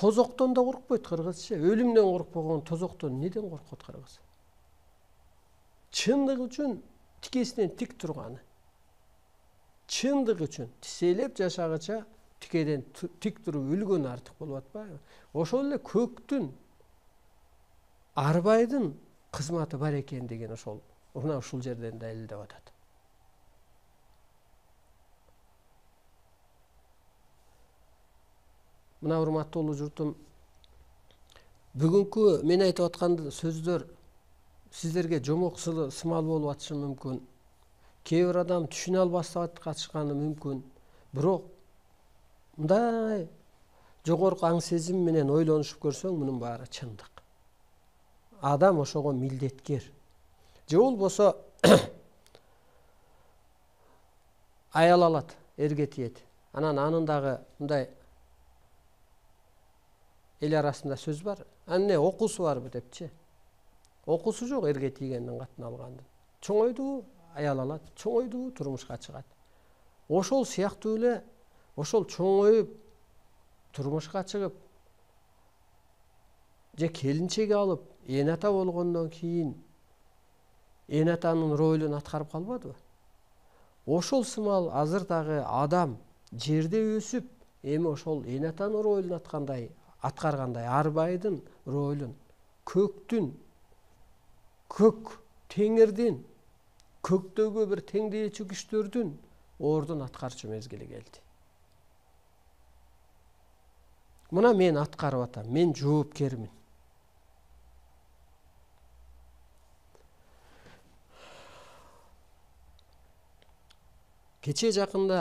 Тозоктон да коркпойт кыргызча. Өлүмдөн коркпогон тозоктон неден коркот кыргыз? Чындык үчүн тикесинен тик турганы. Чындык үчүн тиселеп жашагыча тикеден тик туруп өлгөн артык болуп атпайбы? Ошол эле көктүн арбайдын кызматы бар экен деген ошол мына ушул жерден далилдеп атат. Мына урматтуу улуу журтум, бүгүнкү мен айтып аткан сөздөр сиздерге жомок сымал болуп атышы мүмкүн. Кээ бир адам түшүнө албастап катышканы мүмкүн. Бирок мындай жогорку аң сезим менен ойлонушуп көрсөң, мунун баары чындык. Адам ошого милдеткер. Же болбосо аял алат, эрге тиет. Анын дагы мындай эл арасында сөз бар. Анне окуусу барбы депчи. Окуусу жок эрге тийгендин катын алгандын. Чоңойду аял алат, чоңойду турмушка чыгат. Ошол сыяктуу эле ошол чоңоюп турмушка чыгып же келинчеги алып эн ата болгондон кийин эн атанын ролун аткарып калбадыбы? Ошол сымал азыр дагы адам жерде өсүп, эми ошол эн атанын ролун аткаргандай арбайдын ролун, көктүн, көк теңирдин, көктөгү бир теңдээчү күчтөрдүн ордун аткарчу мезгили келди. Мына мен аткарып атам, мен жоопкермин. Кече жакында